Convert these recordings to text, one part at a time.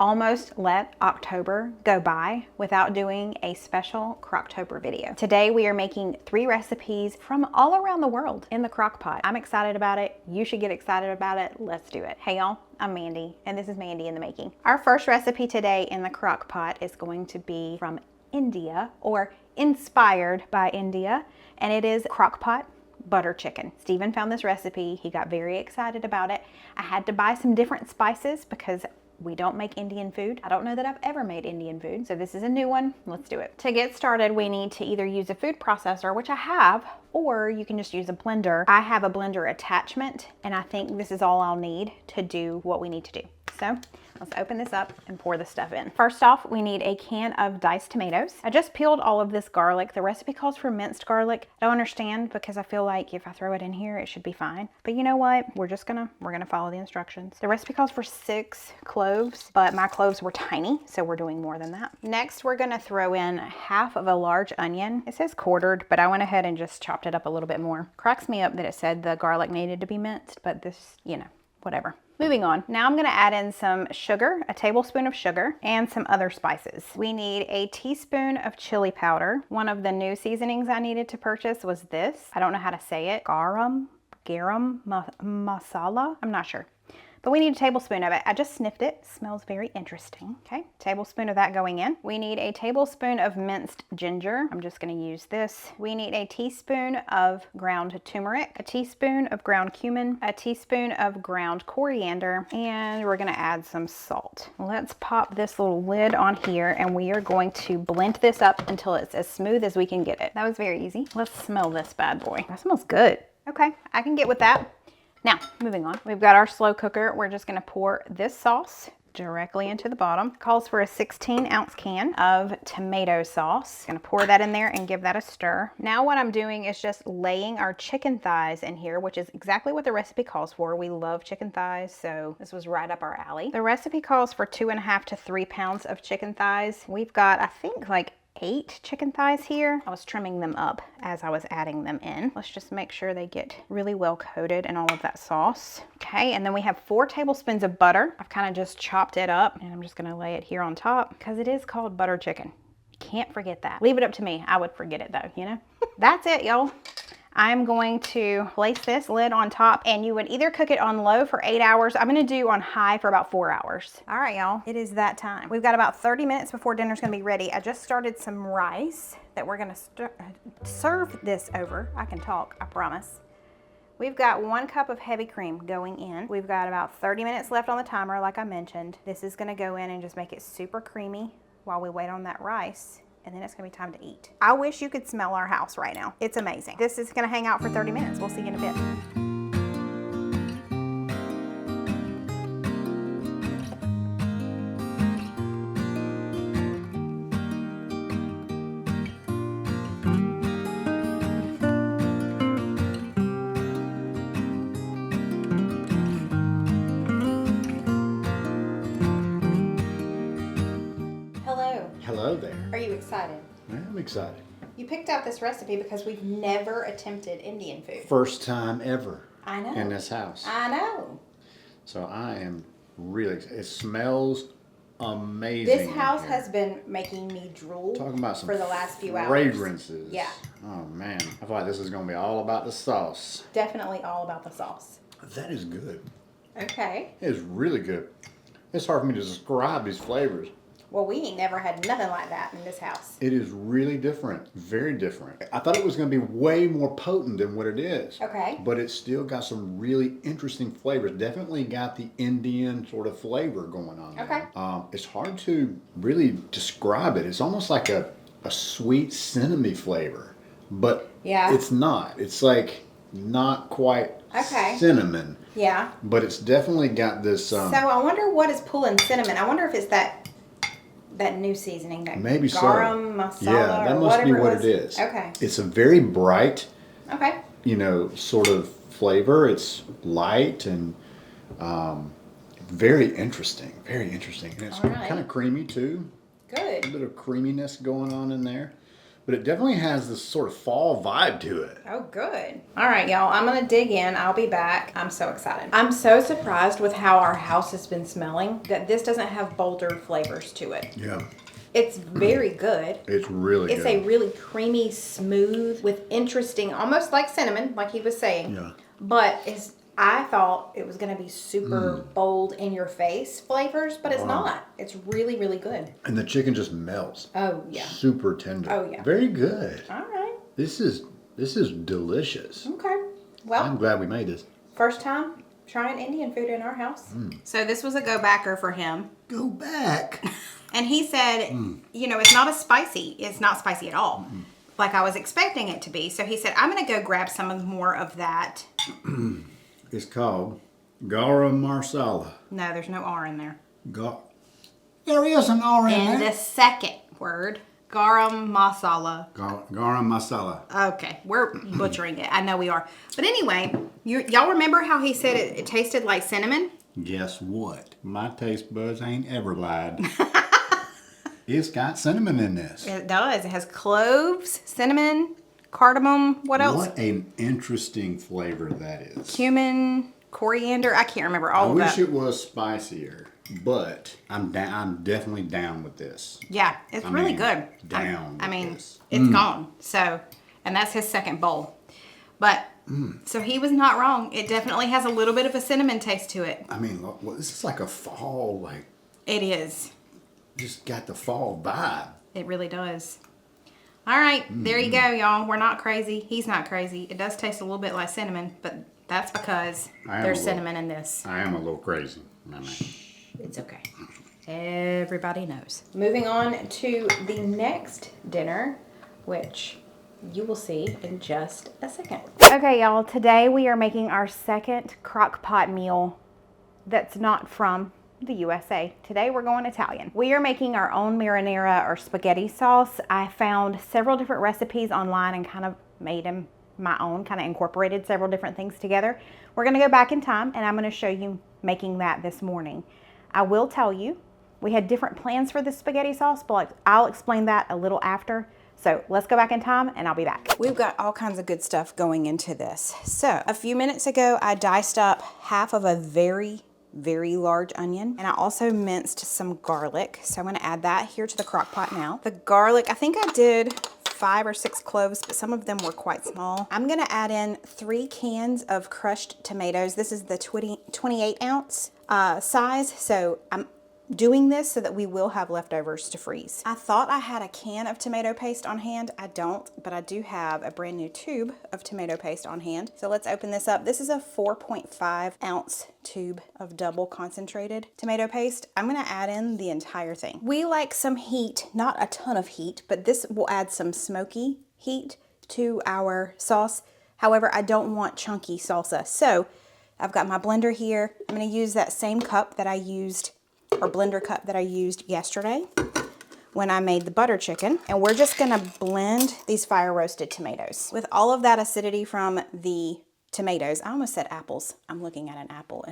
almost let October go by without doing a special Crocktober video. Today we are making 3 recipes from all around the world in the crock pot. I'm excited about it. You should get excited about it. Let's do it. Hey y'all, I'm Mandy and this is Mandy in the Making. Our first recipe today in the crock pot is going to be from India, or inspired by India, and it is crockpot butter chicken. Steven found this recipe. He got very excited about it. I had to buy some different spices because we don't make Indian food. I don't know that I've ever made Indian food, so this is a new one. Let's do it. To get started, we need to either use a food processor, which I have, or you can just use a blender. I have a blender attachment, and I think this is all I'll need to do what we need to do. So let's open this up and pour the stuff in. First off, we need a can of diced tomatoes. I just peeled all of this garlic. The recipe calls for minced garlic. I don't understand because I feel like if I throw it in here, it should be fine. But you know what? We're gonna follow the instructions. The recipe calls for 6 cloves, but my cloves were tiny, so we're doing more than that. Next, we're gonna throw in half of a large onion. It says quartered, but I went ahead and just chopped it up a little bit more. Cracks me up that it said the garlic needed to be minced, but this, you know, whatever. Moving on. Now I'm gonna add in some sugar, a tablespoon of sugar, and some other spices. We need a teaspoon of chili powder. One of the new seasonings I needed to purchase was this. I don't know how to say it. Garam masala? I'm not sure. But we need a tablespoon of it. I just sniffed it. Smells very interesting. Okay, tablespoon of that going in. We need a tablespoon of minced ginger. I'm just gonna use this. We need a teaspoon of ground turmeric, a teaspoon of ground cumin, a teaspoon of ground coriander, and we're gonna add some salt. Let's pop this little lid on here and we are going to blend this up until it's as smooth as we can get it. That was very easy. Let's smell this bad boy. That smells good. Okay, I can get with that. Now, moving on, we've got our slow cooker. We're just gonna pour this sauce directly into the bottom. It calls for a 16-ounce can of tomato sauce. Gonna pour that in there and give that a stir. Now what I'm doing is just laying our chicken thighs in here, which is exactly what the recipe calls for. We love chicken thighs, so this was right up our alley. The recipe calls for 2.5 to 3 pounds of chicken thighs. We've got, I think, like 8 chicken thighs here. I was trimming them up as I was adding them in. Let's just make sure they get really well coated in all of that sauce. Okay, and then we have 4 tablespoons of butter. I've kind of just chopped it up and I'm just gonna lay it here on top because it is called butter chicken. You can't forget that. Leave it up to me. I would forget it though, you know? That's it, y'all. I'm going to place this lid on top, and you would either cook it on low for 8 hours. I'm gonna do on high for about 4 hours. All right, y'all, it is that time. We've got about 30 minutes before dinner's gonna be ready. I just started some rice that we're gonna serve this over. I can talk, I promise. We've got 1 cup of heavy cream going in. We've got about 30 minutes left on the timer, like I mentioned. This is gonna go in and just make it super creamy while we wait on that rice. And then it's gonna be time to eat. I wish you could smell our house right now. It's amazing. This is gonna hang out for 30 minutes. We'll see you in a bit. Hello there. Are you excited? I'm excited. You picked out this recipe because we've never attempted Indian food. First time ever. I know. In this house. I know. So I am really excited. It smells amazing. This house has been making me drool for the last few hours. Fragrances. Yeah. Oh man. I feel like this is going to be all about the sauce. Definitely all about the sauce. That is good. Okay. It is really good. It's hard for me to describe these flavors. Well, we ain't never had nothing like that in this house. It is really different. Very different. I thought it was going to be way more potent than what it is. Okay. But it's still got some really interesting flavors. Definitely got the Indian sort of flavor going on there. Okay. It's hard to really describe it. It's almost like a sweet cinnamon flavor. But yeah, it's not. It's like not quite cinnamon. Yeah. But it's definitely got this... so I wonder what is pulling cinnamon. I wonder if it's that new seasoning, that maybe garam masala, yeah, that must be what it is. Okay. It's a very bright, okay, sort of flavor. It's light and very interesting. And it's kind of creamy too. Good. A bit of creaminess going on in there. but it definitely has this sort of fall vibe to it. Oh, good. All right, y'all. I'm going to dig in. I'll be back. I'm so excited. I'm so surprised with how our house has been smelling that this doesn't have bolder flavors to it. Yeah. It's very good. It's really It's good. a really creamy, smooth, with interesting, almost like cinnamon, like he was saying. Yeah. But I thought it was going to be super bold in your face flavors, but it's not. It's really, really good. And the chicken just melts. Oh, yeah. Super tender. Oh, yeah. Very good. All right. This is delicious. Okay. Well, I'm glad we made this. first time trying Indian food in our house. So this was a go-backer for him. Go back. And he said, you know, it's not spicy. It's not spicy at all. Like I was expecting it to be. So he said, I'm going to go grab some more of that. It's called garam masala. No, there's no R in there. There is an R in And there. the second word, garam masala. Garam masala. Okay, we're butchering it. I know we are. But anyway, y'all remember how he said it tasted like cinnamon? Guess what? My taste buds ain't ever lied. It's got cinnamon in this. It does. It has cloves, cinnamon, cardamom. What else? What an interesting flavor that is. Cumin, coriander. I can't remember all I of wish that. it was spicier, but I'm definitely down with this. Yeah, it's really good. Down. I mean, with this. it's gone. So, and that's his second bowl. But, so he was not wrong. It definitely has a little bit of a cinnamon taste to it. I mean, look, this is like a fall, like It is. just got the fall vibe. It really does. All right, there you go, y'all. We're not crazy. He's not crazy. It does taste a little bit like cinnamon, but that's because there's cinnamon in this. I am a little crazy. It's okay. Everybody knows. Moving on to the next dinner, which you will see in just a second. Okay, y'all. Today we are making our second crock pot meal that's not from the USA. Today we're going Italian. We are making our own marinara or spaghetti sauce. I found several different recipes online and kind of made them my own, kind of incorporated several different things together. We're going to go back in time and I'm going to show you making that this morning. I will tell you, we had different plans for the spaghetti sauce, but I'll explain that a little after. So let's go back in time and I'll be back. We've got all kinds of good stuff going into this. So a few minutes ago, I diced up half of a very large onion, and I also minced some garlic. So I'm going to add that here to the crock pot now. The garlic, I think I did 5 or 6 cloves, but some of them were quite small. I'm going to add in 3 cans of crushed tomatoes. This is the 28 ounce size. So I'm doing this so that we will have leftovers to freeze. I thought I had a can of tomato paste on hand. I don't, but I do have a brand new tube of tomato paste on hand. So let's open this up. This is a 4.5 ounce tube of double concentrated tomato paste. I'm gonna add in the entire thing. We like some heat, not a ton of heat, but this will add some smoky heat to our sauce. However, I don't want chunky salsa. So I've got my blender here. I'm gonna use that same cup that I used, or blender cup that I used yesterday when I made the butter chicken. And we're just gonna blend these fire roasted tomatoes. With all of that acidity from the tomatoes, I almost said apples. I'm looking at an apple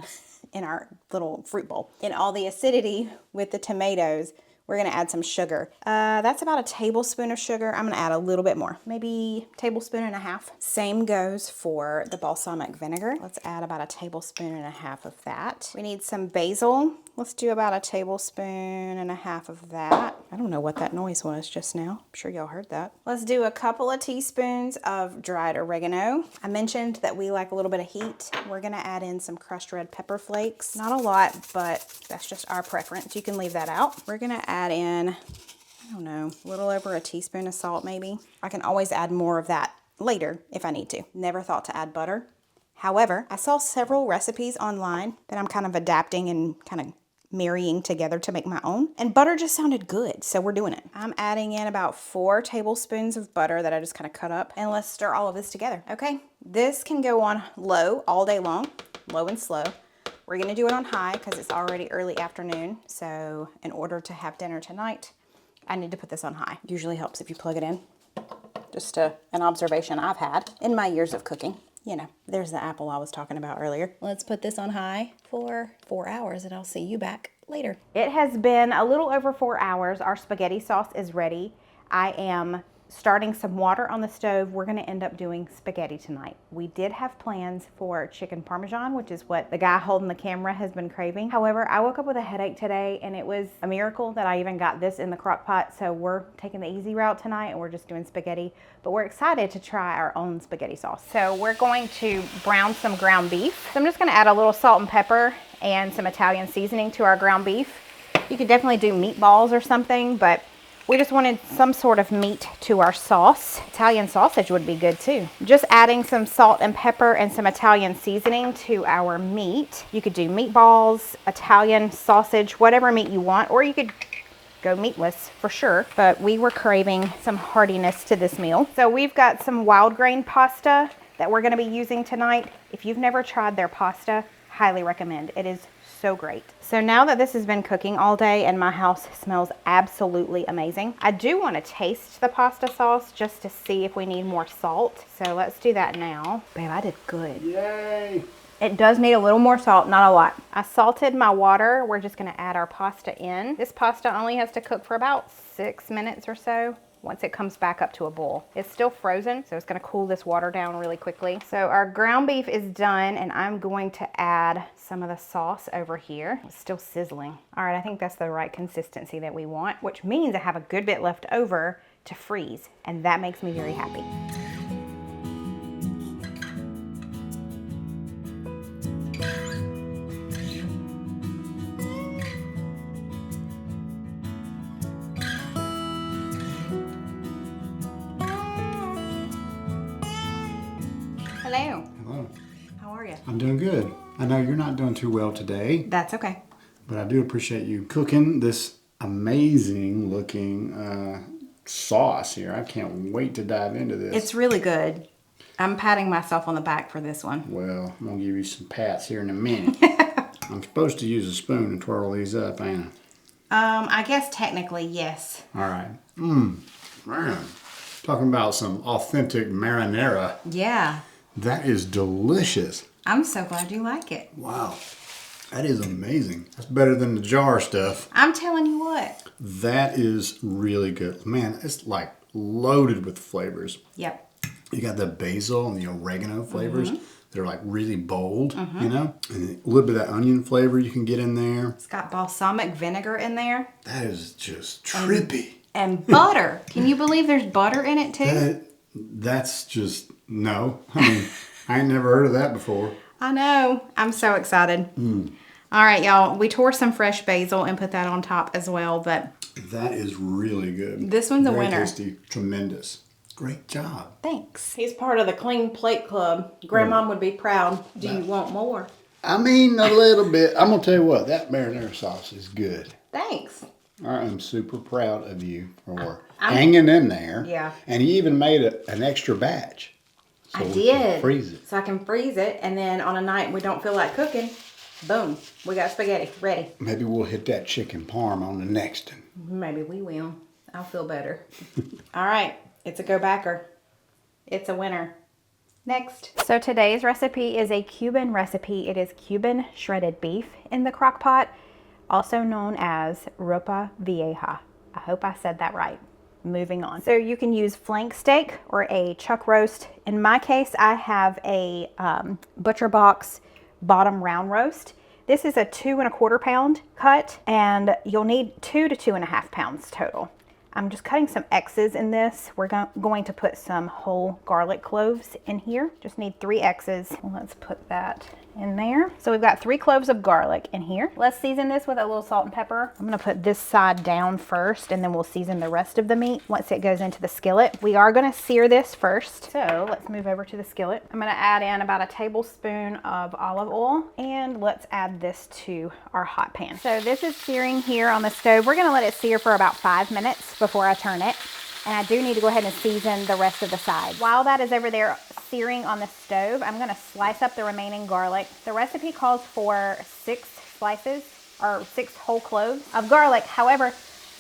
in our little fruit bowl. In all the acidity with the tomatoes, we're gonna add some sugar. That's about a tablespoon of sugar. I'm gonna add a little bit more, maybe a tablespoon and a half. Same goes for the balsamic vinegar. Let's add about a tablespoon and a half of that. We need some basil. Let's do about a tablespoon and a half of that. I don't know what that noise was just now. I'm sure y'all heard that. Let's do a couple of teaspoons of dried oregano. I mentioned that we like a little bit of heat. We're gonna add in some crushed red pepper flakes. Not a lot, but that's just our preference. You can leave that out. We're gonna add in, I don't know, a little over a teaspoon of salt maybe. I can always add more of that later if I need to. Never thought to add butter. However, I saw several recipes online that I'm kind of adapting and kind of marrying together to make my own, and butter just sounded good, so we're doing it. I'm adding in about 4 tablespoons of butter that I just kind of cut up, and let's stir all of this together. Okay, this can go on low all day long, low and slow. We're gonna do it on high because it's already early afternoon, so in order to have dinner tonight, I need to put this on high. Usually helps if you plug it in. Just an observation I've had in my years of cooking. You know, there's the apple I was talking about earlier. Let's put this on high for 4 hours and I'll see you back later. It has been a little over 4 hours. Our spaghetti sauce is ready. I am starting some water on the stove. We're gonna end up doing spaghetti tonight. We did have plans for chicken parmesan, which is what the guy holding the camera has been craving. However, I woke up with a headache today and it was a miracle that I even got this in the crock pot. So we're taking the easy route tonight and we're just doing spaghetti, but we're excited to try our own spaghetti sauce. So we're going to brown some ground beef. So I'm just gonna add a little salt and pepper and some Italian seasoning to our ground beef. You could definitely do meatballs or something, but we just wanted some sort of meat to our sauce. Italian sausage would be good too. Just adding some salt and pepper and some Italian seasoning to our meat. You could do meatballs, Italian sausage, whatever meat you want, or you could go meatless for sure, but we were craving some heartiness to this meal. So we've got some wild grain pasta that we're gonna be using tonight. If you've never tried their pasta, highly recommend. It is so great. So now that this has been cooking all day and my house smells absolutely amazing, I do want to taste the pasta sauce just to see if we need more salt. So let's do that now. Babe, I did good. Yay! It does need a little more salt, not a lot. I salted my water. We're just going to add our pasta in. This pasta only has to cook for about 6 minutes or so. Once it comes back up to a boil. It's still frozen, so it's gonna cool this water down really quickly. So our ground beef is done and I'm going to add some of the sauce over here. It's still sizzling. All right, I think that's the right consistency that we want, which means I have a good bit left over to freeze, and that makes me very happy. Hello. Hello. How are you? I'm doing good. I know you're not doing too well today, That's okay. but I do appreciate you cooking this amazing looking sauce here. I can't wait to dive into this. It's really good. I'm patting myself on the back for this one. Well, I'm going to give you some pats here in a minute. I'm supposed to use a spoon and twirl these up, ain't I guess technically, yes. I? All right. Man. Talking about some authentic marinara. Yeah. That is delicious. I'm so glad you like it. Wow. That is amazing. That's better than the jar stuff. I'm telling you what. That is really good. Man, it's like loaded with flavors. Yep. You got the basil and the oregano flavors. They're like really bold, you know? And a little bit of that onion flavor you can get in there. It's got balsamic vinegar in there. That is just trippy. And butter. Can you believe there's butter in it too? That's just, no. I mean, I ain't never heard of that before. I know. I'm so excited. All right, y'all. We tore some fresh basil and put that on top as well, but That is really good. This one's a Very winner. tasty. Tremendous. Great job. thanks. He's part of the Clean Plate Club. Grandma would be proud. Do you want more? I mean, a little bit. I'm going to tell you what, that marinara sauce is good. Thanks. I am super proud of you for hanging in there. Yeah. And you even made an extra batch. So I we did. can freeze it. So I can freeze it, and then on a night we don't feel like cooking, boom, we got spaghetti ready. Maybe we'll hit that chicken parm on the next one. Maybe we will. I'll feel better. All right, it's a go-backer. It's a winner. Next. So today's recipe is a Cuban recipe. It is Cuban shredded beef in the crock pot, also known as Ropa Vieja. I hope I said that right. Moving on. So you can use flank steak or a chuck roast. In my case, I have a Butcher Box bottom round roast. This is a 2 1/4 pound cut, and you'll need 2 to 2.5 pounds total. I'm just cutting some X's in this. We're going to put some whole garlic cloves in here. Just need 3 X's. Let's put that in there. So we've got 3 cloves of garlic in here. Let's season this with a little salt and pepper. I'm gonna put this side down first, and then we'll season the rest of the meat once it goes into the skillet. We are gonna sear this first. So let's move over to the skillet. I'm gonna add in about a tablespoon of olive oil, and let's add this to our hot pan. So this is searing here on the stove. We're gonna let it sear for about 5 minutes before I turn it. And I do need to go ahead and season the rest of the side. While that is over there searing on the stove, I'm gonna slice up the remaining garlic. The recipe calls for 6 slices or 6 whole cloves of garlic. However,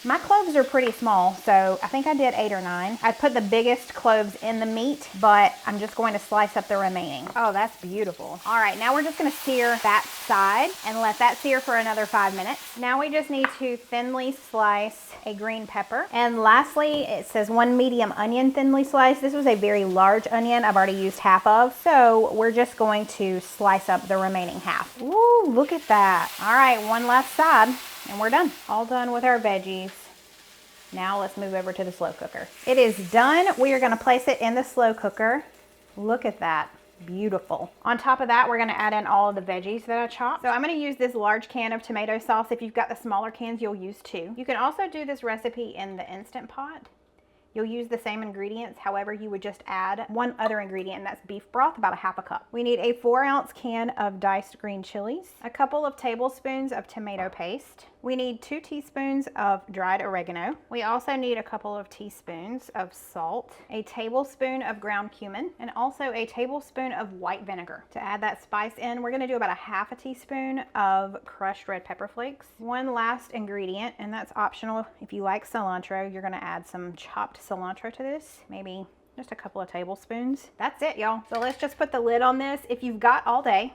My cloves are pretty small, so I think I did 8 or 9. I put the biggest cloves in the meat, but I'm just going to slice up the remaining. Oh, that's beautiful. All right, now we're just gonna sear that side and let that sear for another 5 minutes. Now we just need to thinly slice a green pepper. And lastly, it says 1 medium onion thinly sliced. This was a very large onion I've already used half of, so we're just going to slice up the remaining half. Ooh, look at that. All right, one last side and we're done. All done with our veggies. Now let's move over to the slow cooker. It is done. We are gonna place it in the slow cooker. Look at that. Beautiful. On top of that, we're gonna add in all of the veggies that I chopped. So I'm gonna use this large can of tomato sauce. If you've got the smaller cans, you'll use 2. You can also do this recipe in the Instant Pot. You'll use the same ingredients, however, you would just add one other ingredient, and that's beef broth, about a half a cup. We need a 4-ounce can of diced green chilies, a couple of tablespoons of tomato paste. We need 2 teaspoons of dried oregano. We also need a couple of teaspoons of salt, a tablespoon of ground cumin, and also a tablespoon of white vinegar. To add that spice in, we're gonna do about a half a teaspoon of crushed red pepper flakes. One last ingredient, and that's optional. If you like cilantro, you're gonna add some chopped cilantro to this, maybe just a couple of tablespoons. That's it, y'all. So let's just put the lid on this. If you've got all day,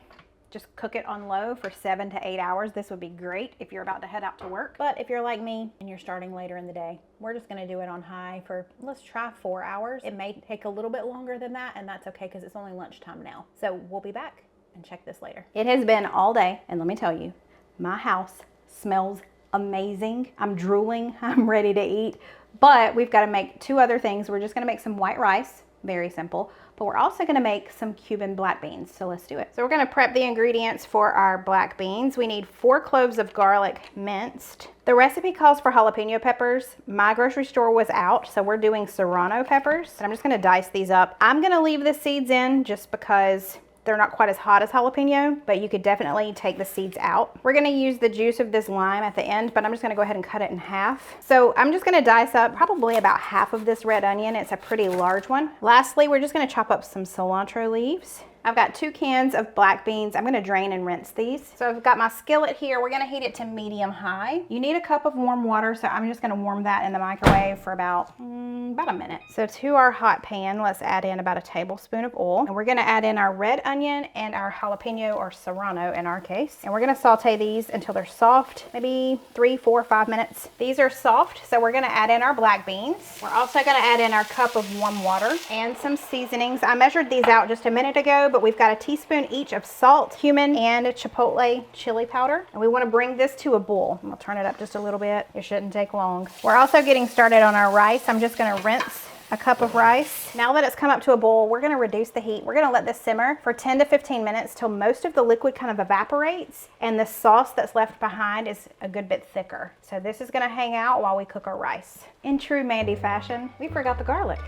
just cook it on low for 7 to 8 hours. This would be great if you're about to head out to work. But if you're like me and you're starting later in the day, we're just gonna do it on high for, let's try 4 hours. It may take a little bit longer than that, and that's okay because it's only lunchtime now. So we'll be back and check this later. It has been all day, and let me tell you, my house smells amazing. I'm drooling, I'm ready to eat, but we've got to make 2 other things. We're just gonna make some white rice, very simple, but we're also gonna make some Cuban black beans, so let's do it. So we're gonna prep the ingredients for our black beans. We need 4 cloves of garlic minced. The recipe calls for jalapeno peppers. My grocery store was out, so we're doing serrano peppers. And I'm just gonna dice these up. I'm gonna leave the seeds in just because they're not quite as hot as jalapeno, but you could definitely take the seeds out. We're gonna use the juice of this lime at the end, but I'm just gonna go ahead and cut it in half. So I'm just gonna dice up probably about half of this red onion. It's a pretty large one. Lastly, we're just gonna chop up some cilantro leaves. I've got 2 cans of black beans. I'm gonna drain and rinse these. So I've got my skillet here. We're gonna heat it to medium high. You need a cup of warm water, so I'm just gonna warm that in the microwave for about a minute. So to our hot pan, let's add in about a tablespoon of oil. And we're gonna add in our red onion and our jalapeno, or serrano in our case. And we're gonna saute these until they're soft, maybe 3, 4, 5 minutes. These are soft, so we're gonna add in our black beans. We're also gonna add in our cup of warm water and some seasonings. I measured these out just a minute ago, but we've got a teaspoon each of salt, cumin, and a chipotle chili powder. And we want to bring this to a boil. I'll turn it up just a little bit. It shouldn't take long. We're also getting started on our rice. I'm just going to rinse a cup of rice. Now that it's come up to a boil, we're going to reduce the heat. We're going to let this simmer for 10 to 15 minutes till most of the liquid kind of evaporates and the sauce that's left behind is a good bit thicker. So this is going to hang out while we cook our rice. In true Mandy fashion, we forgot the garlic.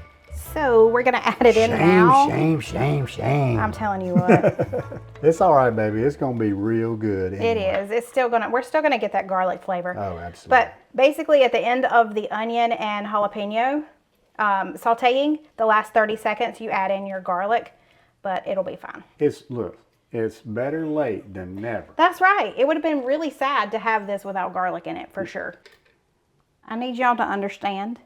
So we're gonna add it in now. Shame. I'm telling you what. It's all right, baby. It's gonna be real good. Anyway. It is. It's still gonna, we're still gonna get that garlic flavor. Oh, absolutely. But basically at the end of the onion and jalapeno sauteing, the last 30 seconds, you add in your garlic, but it'll be fine. It's better late than never. That's right. It would have been really sad to have this without garlic in it, for sure. I need y'all to understand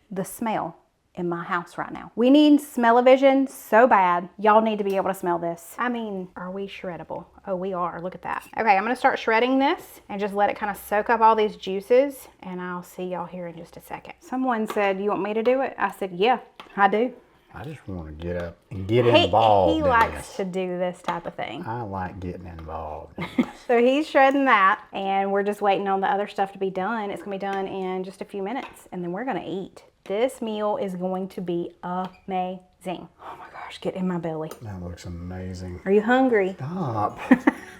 the smell in my house right now. We need smell-o-vision so bad. Y'all need to be able to smell this. I mean, are we shreddable? Oh, we are. Look at that. Okay, I'm gonna start shredding this and just let it kind of soak up all these juices, and I'll see y'all here in just a second. Someone said, you want me to do it? I said, yeah, I do. I just want to get up and get involved. He likes to do this type of thing. I like getting involved. So he's shredding that, and we're just waiting on the other stuff to be done. It's gonna be done in just a few minutes, and then we're gonna eat. This meal is going to be amazing. Oh my gosh, get in my belly. That looks amazing. Are you hungry? Stop.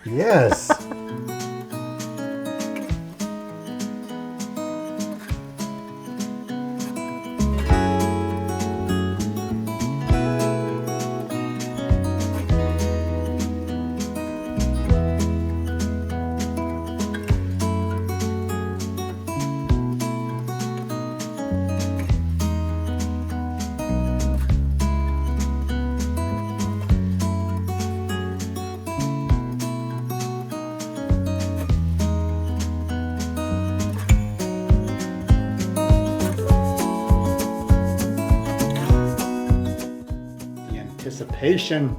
Yes. anticipation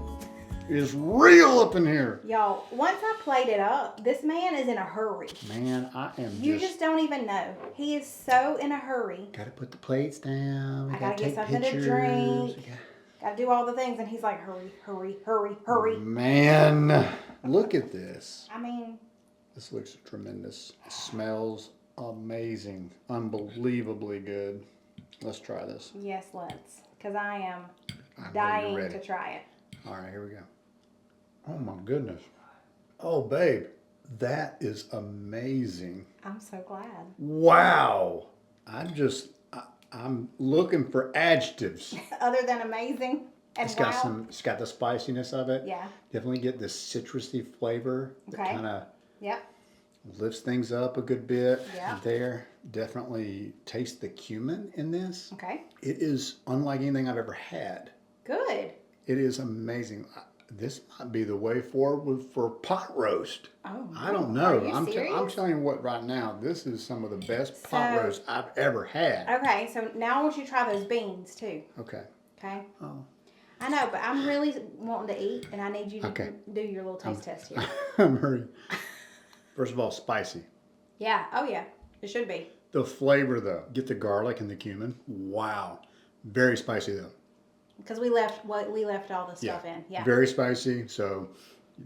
is real up in here. Y'all, once I played it up, this man is in a hurry. Man, I am You just don't even know. He is so in a hurry. Gotta put the plates down. I gotta get something to drink. Gotta do all the things, and he's like, hurry, hurry, hurry, hurry. Man, look at this. I mean, This looks tremendous. It smells amazing. Unbelievably good. Let's try this. yes, let's. Because I am I know dying you're ready. to try it. All right, here we go. Oh my goodness. Oh, babe, that is amazing. I'm so glad. Wow. I'm looking for adjectives. Other than amazing and wow. It's got the spiciness of it. Yeah. Definitely get this citrusy flavor that Okay. kind of Yep. lifts things up a good bit. Yeah. There. Definitely taste the cumin in this. Okay. It is unlike anything I've ever had. Good. It is amazing. This might be the way forward for pot roast. Oh, I don't know. Are you I'm serious? telling you what right now, this is some of the best pot So- roast I've ever had. Okay, so now I want you to try those beans too. Okay. Okay. Oh. I know, but I'm really wanting to eat, and I need you to Okay. do your little taste test here. I'm hurrying. First of all, spicy. Yeah. Oh yeah. It should be. The flavor though, get the garlic and the cumin. Wow. Very spicy though. Because we left all the stuff in. Yeah. Very spicy. So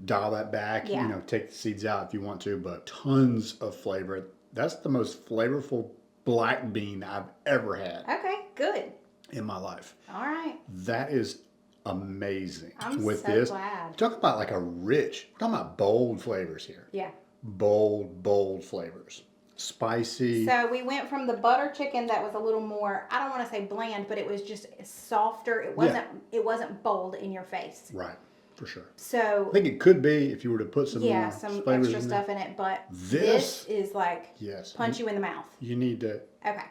dial that back. Yeah. You know, take the seeds out if you want to, but tons of flavor. That's the most flavorful black bean I've ever had Okay. Good. in my life. All right. That is amazing. I'm with so this. glad. Talk about like a rich, we're talking about bold flavors here. Yeah. Bold flavors. Spicy. So we went from the butter chicken that was a little more, I don't want to say bland, but it was just softer. It wasn't bold in your face. Right, for sure. So I think it could be if you were to put some more some flavors extra in stuff there. in it, but This- this is like Yes. punch you in the mouth. You need to Okay.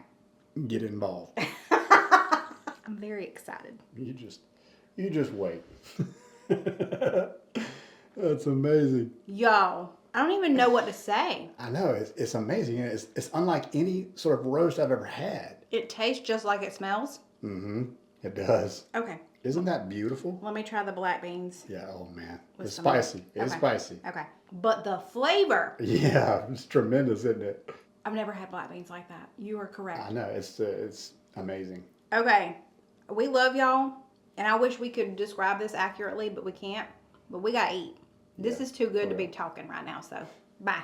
get involved. I'm very excited. You just wait. That's amazing. Y'all, I don't even know what to say. I know it's amazing. It's unlike any sort of roast I've ever had. It tastes just like it smells. Mm-hmm. It does. Okay. Isn't that beautiful? Let me try the black beans. Yeah. Oh man, With it's some- spicy. It's Okay. spicy. Okay. But the flavor, Yeah, it's tremendous, isn't it? I've never had black beans like that. You are correct. I know it's amazing. Okay. We love y'all, and I wish we could describe this accurately, but we can't. But we gotta eat. This is too good to be talking right now, so bye.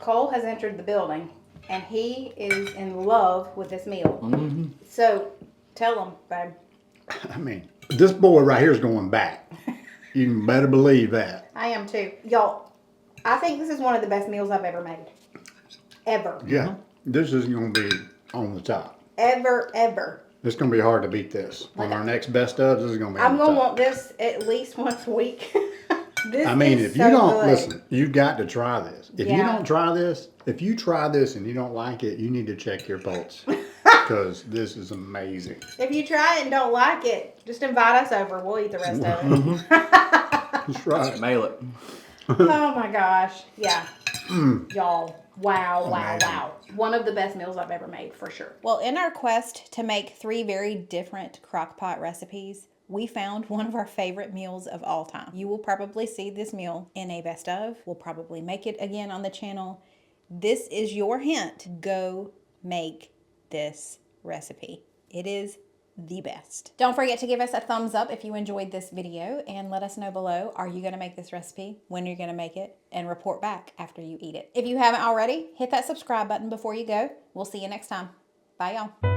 Cole has entered the building, and he is in love with this meal. Mm-hmm. So tell him, babe. I mean, this boy right here is going back. You can better believe that. I am too. Y'all, I think this is one of the best meals I've ever made. Ever. Yeah, this is going to be on the top. Ever. It's going to be hard to beat this. On our next best of, this is going to be on I'm the going to top. want this at least once a week. This I mean, is if you so don't, good. listen, you've got to try this. If you Yeah. don't try this, if you try this and you don't like it, you need to check your pulse. Because this is amazing. If you try it and don't like it, just invite us over. We'll eat the rest of Mm-hmm. it. That's right. Mail it. Oh my gosh. Yeah. Mm. Y'all. Wow. Amazing. One of the best meals I've ever made for sure. Well, in our quest to make 3 very different crockpot recipes, we found one of our favorite meals of all time. You will probably see this meal in a best of. We'll probably make it again on the channel. This is your hint. Go make this recipe. It is the best. Don't forget to give us a thumbs up if you enjoyed this video and let us know below, are you gonna make this recipe, when you're gonna make it, and report back after you eat it. If you haven't already, hit that subscribe button before you go. We'll see you next time. Bye y'all.